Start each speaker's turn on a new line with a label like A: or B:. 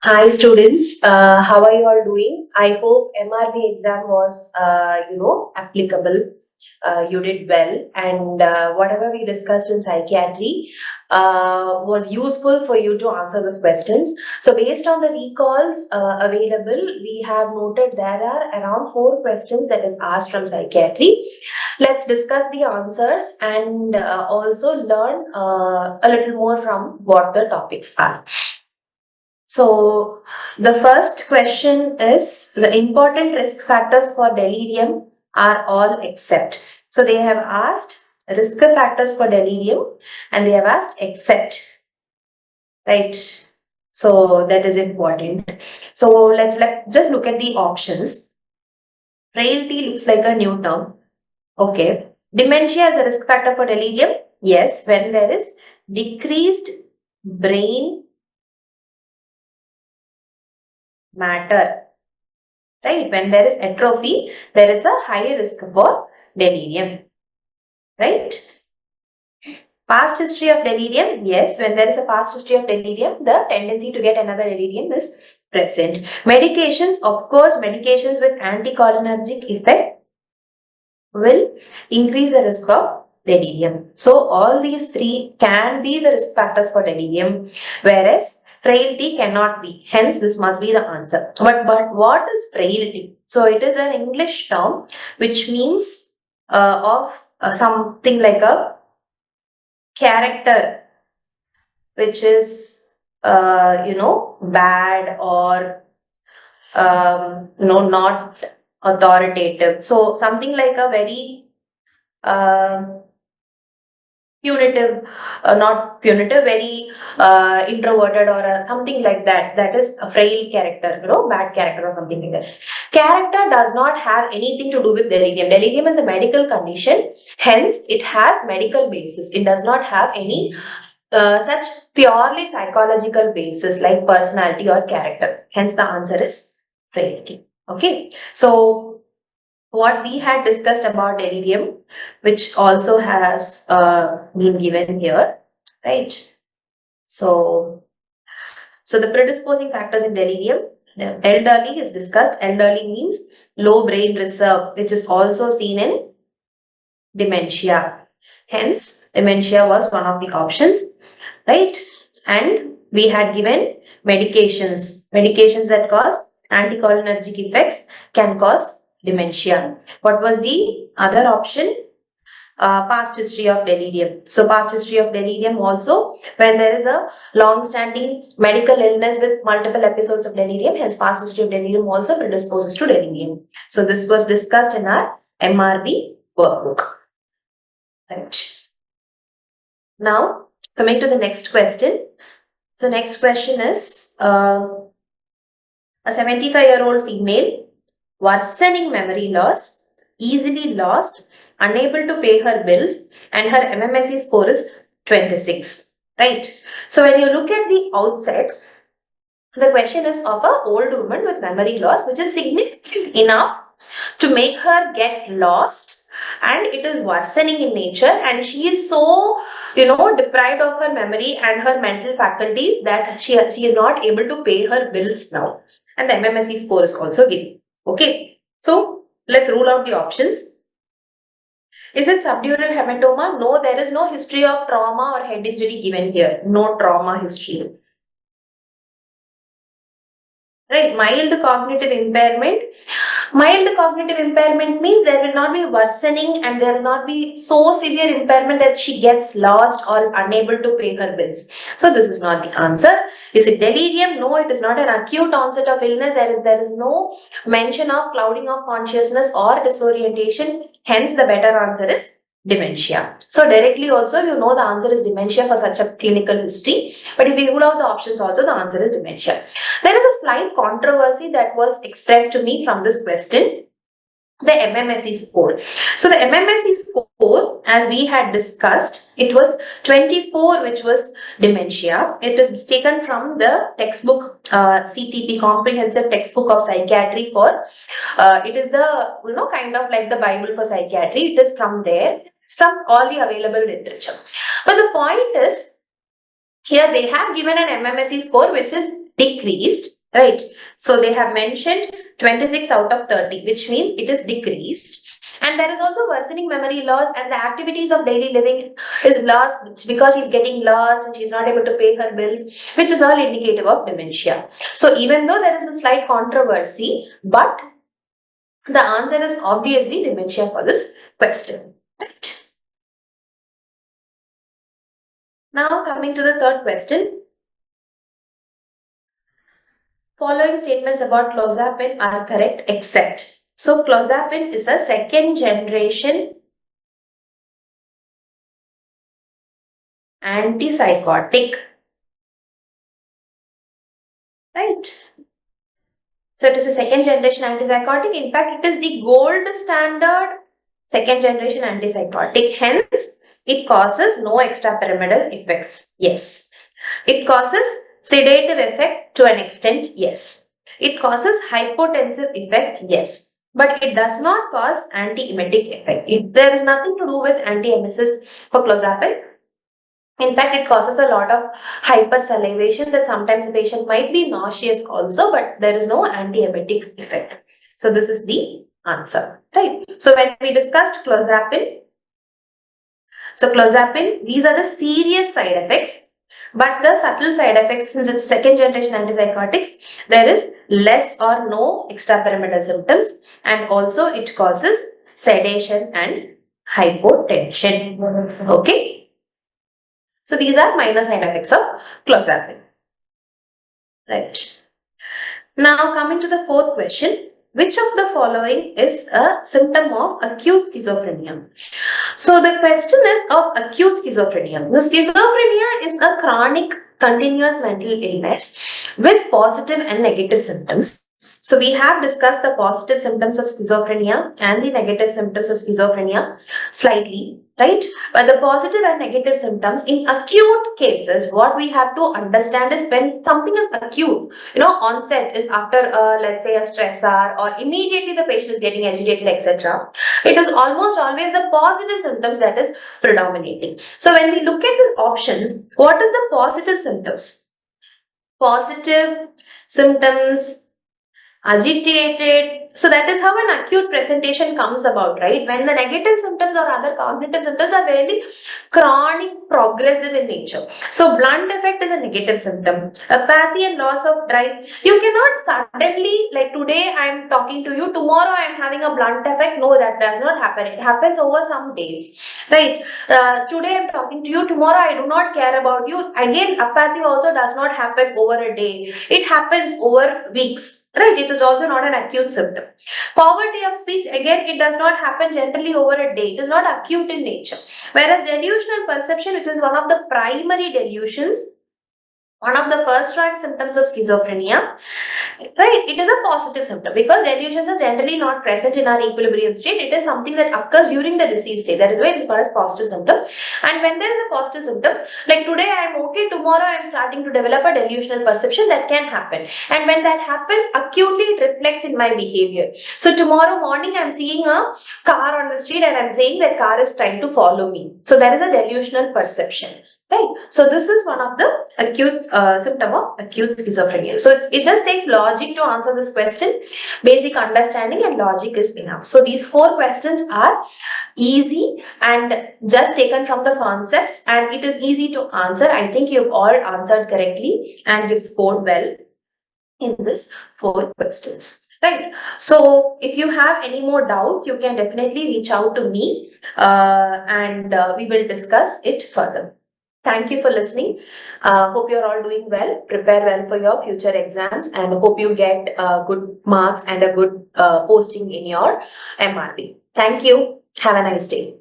A: Hi students, how are you all doing? I hope MRB exam was, applicable. You did well, and whatever we discussed in psychiatry was useful for you to answer these questions. So, based on the recalls available, we have noted there are around 4 questions that is asked from psychiatry. Let's discuss the answers and also learn a little more from what the topics are. So, the first question is the important risk factors for delirium are all except. So, they have asked risk factors for delirium and they have asked except, right? So, that is important. So, let's just look at the options. Frailty looks like a new term. Okay. Dementia is a risk factor for delirium. Yes, when there is decreased brain matter. Right? When there is atrophy, there is a high risk for delirium. Right? Past history of delirium, yes, when there is a past history of delirium, the tendency to get another delirium is present. Medications, of course, medications with anticholinergic effect will increase the risk of delirium. So, all these three can be the risk factors for delirium, whereas frailty cannot be. Hence, this must be the answer. But what is frailty? So, it is an English term which means of something like a character which is bad or not authoritative. So something like a very punitive, not punitive, very introverted or something like that. That is a frail character, bad character or something like that. Character does not have anything to do with delirium. Delirium is a medical condition, hence it has medical basis. It does not have any such purely psychological basis like personality or character. Hence the answer is frailty. Okay. So what we had discussed about delirium, which also has been given here, right? So the predisposing factors in delirium, elderly is discussed. Elderly means low brain reserve, which is also seen in dementia. Hence, dementia was one of the options, right? And we had given medications that cause anticholinergic effects can cause dementia. What was the other option? Past history of delirium. So past history of delirium also, when there is a long-standing medical illness with multiple episodes of delirium, hence past history of delirium also predisposes to delirium. So this was discussed in our MRB workbook. Right. Now, coming to the next question. So next question is, a 75-year-old female, worsening memory loss, easily lost, unable to pay her bills, and her MMSE score is 26. Right? So when you look at the outset, the question is of an old woman with memory loss, which is significant enough to make her get lost, and it is worsening in nature, and she is so deprived of her memory and her mental faculties that she is not able to pay her bills now, and the MMSE score is also given. Okay, so let's rule out the options. Is it subdural hematoma? No, there is no history of trauma or head injury given here. No trauma history. Right, mild cognitive impairment. Mild cognitive impairment means there will not be worsening and there will not be so severe impairment that she gets lost or is unable to pay her bills. So this is not the answer. Is it delirium? No, it is not an acute onset of illness. There is no mention of clouding of consciousness or disorientation. Hence the better answer is dementia. So directly also the answer is dementia for such a clinical history. But if we rule out the options also, the answer is dementia. There is a slight controversy that was expressed to me from this question. The MMSE score. So the MMSE score, as we had discussed, it was 24, which was dementia. It is taken from the textbook CTP, Comprehensive Textbook of Psychiatry for, it is the, kind of like the Bible for psychiatry. It is from there. It's from all the available literature. But the point is, here they have given an MMSE score which is decreased, right? So they have mentioned 26 out of 30, which means it is decreased. And there is also worsening memory loss, and the activities of daily living is lost because she's getting lost and she's not able to pay her bills, which is all indicative of dementia. So even though there is a slight controversy, but the answer is obviously dementia for this question. Right. Now coming to the third question. Following statements about clozapine are correct except. So clozapine is a second generation antipsychotic. Right. So it is a second generation antipsychotic. In fact, it is the gold standard second generation antipsychotic. Hence, it causes no extrapyramidal effects. Yes. It causes sedative effect to an extent. Yes. It causes hypotensive effect. Yes. But it does not cause antiemetic effect. There is nothing to do with antiemesis for clozapine. In fact, it causes a lot of hypersalivation that sometimes the patient might be nauseous also, but there is no antiemetic effect. So this is the answer, right? So when we discussed clozapine, these are the serious side effects, but the subtle side effects, since it's second generation antipsychotics, there is less or no extrapyramidal symptoms, and also it causes sedation and hypotension. Okay. So these are minor side effects of clozapine. Right. Now coming to the fourth question. Which of the following is a symptom of acute schizophrenia? So the question is of acute schizophrenia. The schizophrenia is a chronic continuous mental illness with positive and negative symptoms. So we have discussed the positive symptoms of schizophrenia and the negative symptoms of schizophrenia slightly, right? But the positive and negative symptoms in acute cases, what we have to understand is when something is acute, onset is after let's say a stressor or immediately the patient is getting agitated, etc. It is almost always the positive symptoms that is predominating. So when we look at the options, what is the positive symptoms? Positive symptoms, agitated. So that is how an acute presentation comes about, right? When the negative symptoms or other cognitive symptoms are very chronic, progressive in nature. So blunt effect is a negative symptom. Apathy and loss of drive. You cannot suddenly, like today I am talking to you, tomorrow I am having a blunt effect. No, that does not happen. It happens over some days, right? Today I am talking to you, tomorrow I do not care about you. Again, apathy also does not happen over a day. It happens over weeks. Right, it is also not an acute symptom. Poverty of speech, again, it does not happen generally over a day. It is not acute in nature. Whereas delusional perception, which is one of the primary delusions, one of the first rank symptoms of schizophrenia, right, it is a positive symptom because delusions are generally not present in our equilibrium state. It is something that occurs during the disease state. That is why it is called as positive symptom. And when there is a positive symptom, like today I am okay, tomorrow I am starting to develop a delusional perception, that can happen. And when that happens, acutely it reflects in my behavior. So tomorrow morning I am seeing a car on the street and I am saying that car is trying to follow me. So that is a delusional perception. Right. So this is one of the acute symptom of acute schizophrenia. So it just takes logic to answer this question. Basic understanding and logic is enough. So these 4 questions are easy and just taken from the concepts, and it is easy to answer. I think you've all answered correctly and you've scored well in this 4 questions. Right. So if you have any more doubts, you can definitely reach out to me and we will discuss it further. Thank you for listening. Hope you're all doing well. Prepare well for your future exams and hope you get good marks and a good posting in your MRB. Thank you. Have a nice day.